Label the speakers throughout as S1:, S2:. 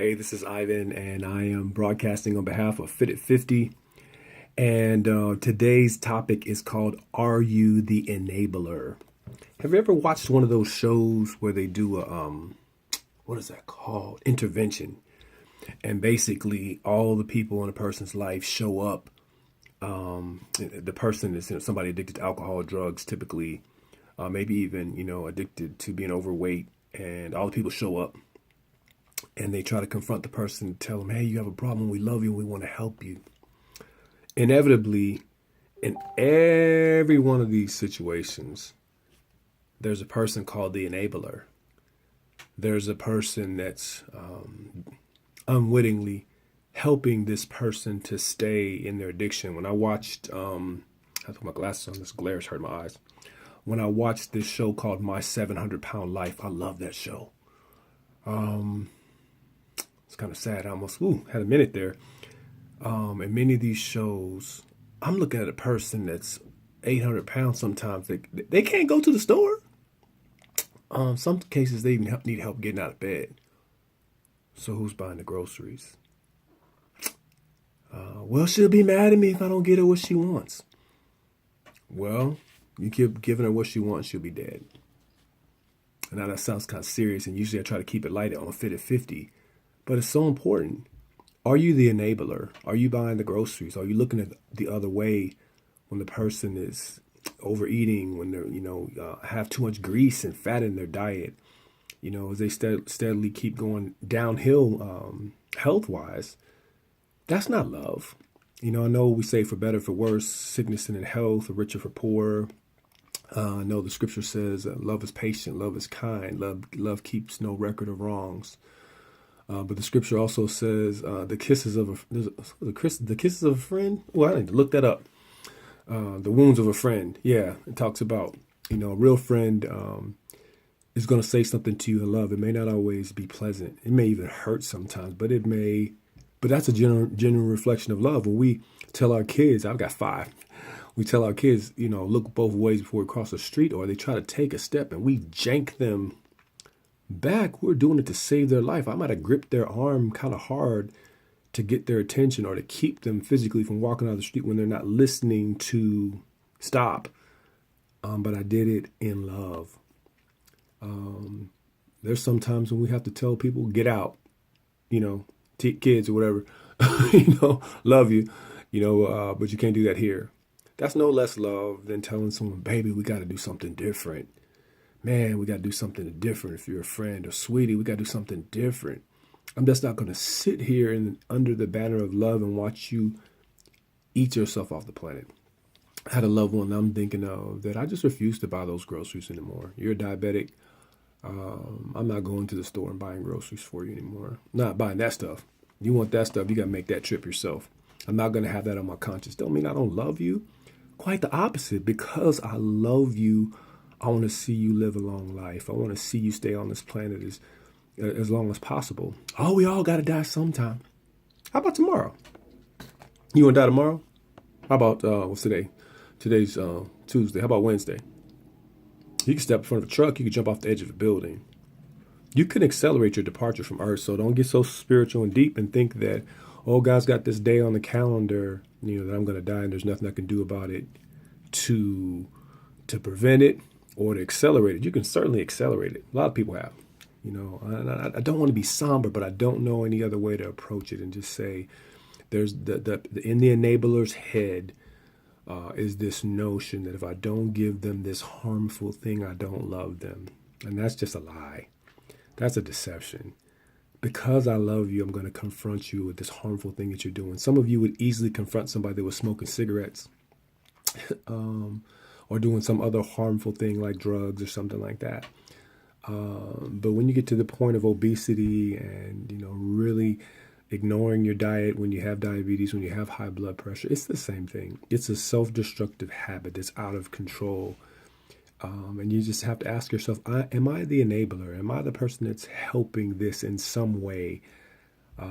S1: Hey, this is Ivan, and I am broadcasting on behalf of Fit at 50. And today's topic is called Are You the Enabler? Have you ever watched one of those shows where they do what is that called? Intervention. And basically, all the people in a person's life show up. The person is somebody addicted to alcohol or drugs, typically, maybe even, addicted to being overweight. And all the people show up and they try to confront the person and tell them, hey, you have a problem. We love you. We want to help you. Inevitably, in every one of these situations, there's a person called the enabler. There's a person that's unwittingly helping this person to stay in their addiction. When I watched, I put my glasses on, this glare is hurting my eyes. When I watched this show called My 700-Pound Life, I love that show. It's kind of sad. I almost had a minute there. In many of these shows, I'm looking at a person that's 800 pounds sometimes. They can't go to the store. Some cases, they even need help getting out of bed. So who's buying the groceries? Well, she'll be mad at me if I don't get her what she wants. Well, you keep giving her what she wants, she'll be dead. And now that sounds kind of serious, and usually I try to keep it light on Fit at 50. But it's so important. Are you the enabler? Are you buying the groceries? Are you looking at the other way when the person is overeating, when they're, have too much grease and fat in their diet? As they steadily keep going downhill health-wise, that's not love. I know we say for better, for worse, sickness and in health, for richer, for poorer. I know the scripture says love is patient, love is kind, love keeps no record of wrongs. But the scripture also says the kisses of a friend. Well, I need to look that up. The wounds of a friend. Yeah, it talks about a real friend is going to say something to you in love. It may not always be pleasant. It may even hurt sometimes, but it may. But that's a genuine reflection of love. When we tell our kids, I've got 5. We tell our kids, look both ways before we cross the street, or they try to take a step and we jank them back. We're doing it to save their life. I might have gripped their arm kind of hard to get their attention or to keep them physically from walking out the street when they're not listening to stop. But I did it in love. There's sometimes when we have to tell people, get out, kids or whatever, love you, but you can't do that here. That's no less love than telling someone, baby, we got to do something different. Man, we got to do something different. If you're a friend, or sweetie, we got to do something different. I'm just not going to sit here under the banner of love and watch you eat yourself off the planet. I had a loved one I'm thinking of that I just refuse to buy those groceries anymore. You're a diabetic. I'm not going to the store and buying groceries for you anymore. Not buying that stuff. You want that stuff, you got to make that trip yourself. I'm not going to have that on my conscience. Don't mean I don't love you. Quite the opposite. Because I love you, I want to see you live a long life. I want to see you stay on this planet as long as possible. Oh, we all got to die sometime. How about tomorrow? You want to die tomorrow? How about, what's today? Today's Tuesday. How about Wednesday? You can step in front of a truck. You can jump off the edge of a building. You can accelerate your departure from Earth. So don't get so spiritual and deep and think that, oh, God's got this day on the calendar, that I'm going to die and there's nothing I can do about it to prevent it or to accelerate it. You can certainly accelerate it. A lot of people have. I don't want to be somber, but I don't know any other way to approach it and just say there's in the enabler's head is this notion that if I don't give them this harmful thing, I don't love them. And that's just a lie. That's a deception. Because I love you, I'm going to confront you with this harmful thing that you're doing. Some of you would easily confront somebody that was smoking cigarettes or doing some other harmful thing like drugs or something like that. But when you get to the point of obesity and, really ignoring your diet when you have diabetes, when you have high blood pressure, it's the same thing. It's a self-destructive habit that's out of control. And you just have to ask yourself, am I the enabler? Am I the person that's helping this in some way? My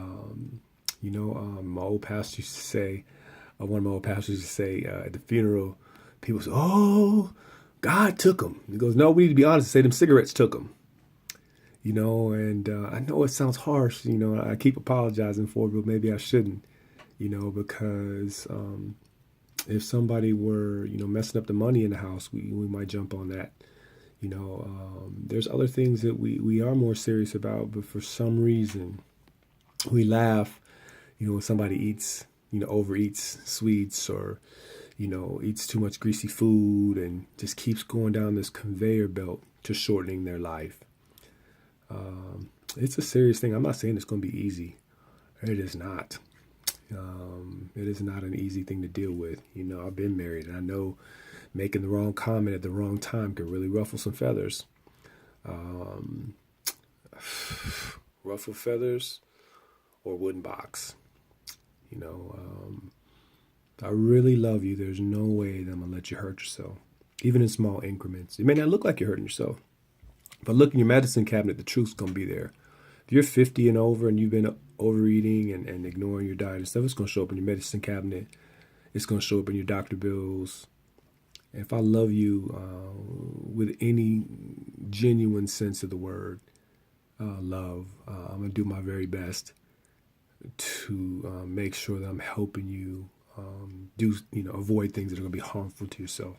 S1: old pastor used to say, one of my old pastors used to say at the funeral, people say, oh, God took them. He goes, no, we need to be honest and say them cigarettes took them. And I know it sounds harsh, I keep apologizing for it, but maybe I shouldn't, because if somebody were, messing up the money in the house, we might jump on that. There's other things that we are more serious about, but for some reason we laugh, when somebody eats, overeats sweets or, eats too much greasy food and just keeps going down this conveyor belt to shortening their life. It's a serious thing. I'm not saying it's going to be easy. It is not. It is not an easy thing to deal with. I've been married and I know making the wrong comment at the wrong time can really ruffle some feathers. Um, Ruffle feathers or wooden box. You know, um, I really love you. There's no way that I'm going to let you hurt yourself, even in small increments. It may not look like you're hurting yourself, but look in your medicine cabinet, the truth's going to be there. If you're 50 and over and you've been overeating and ignoring your diet and stuff, it's going to show up in your medicine cabinet. It's going to show up in your doctor bills. If I love you with any genuine sense of the word, love, I'm going to do my very best to make sure that I'm helping you avoid things that are going to be harmful to yourself.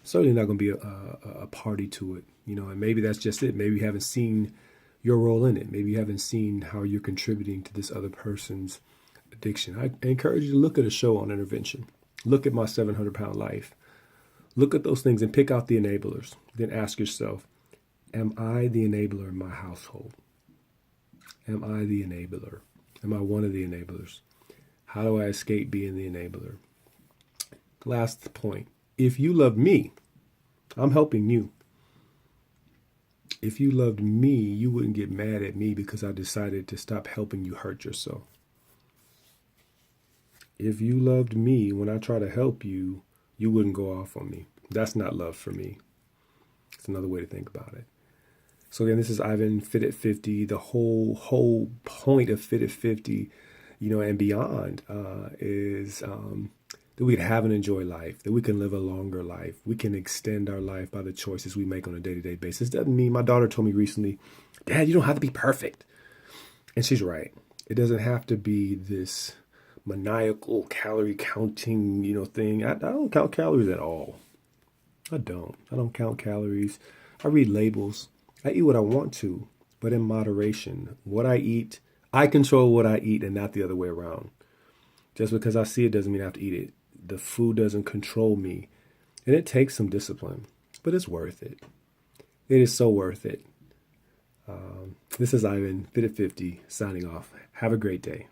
S1: Certainly not going to be a party to it, and maybe that's just it. Maybe you haven't seen your role in it. Maybe you haven't seen how you're contributing to this other person's addiction. I encourage you to look at a show on intervention. Look at My 700-Pound Life. Look at those things and pick out the enablers. Then ask yourself, am I the enabler in my household? Am I the enabler? Am I one of the enablers? How do I escape being the enabler? Last point. If you loved me, I'm helping you. If you loved me, you wouldn't get mad at me because I decided to stop helping you hurt yourself. If you loved me, when I try to help you, you wouldn't go off on me. That's not love for me. It's another way to think about it. So again, this is Ivan, Fit at 50. The whole point of Fit at 50, and beyond is that we can have and enjoy life, that we can live a longer life. We can extend our life by the choices we make on a day-to-day basis. Doesn't mean, my daughter told me recently, Dad, you don't have to be perfect. And she's right. It doesn't have to be this maniacal calorie counting, thing. I don't count calories at all. I don't count calories. I read labels. I eat what I want to, but in moderation. What I eat, I control what I eat and not the other way around. Just because I see it doesn't mean I have to eat it. The food doesn't control me. And it takes some discipline, but it's worth it. It is so worth it. This is Ivan, Fit at 50, signing off. Have a great day.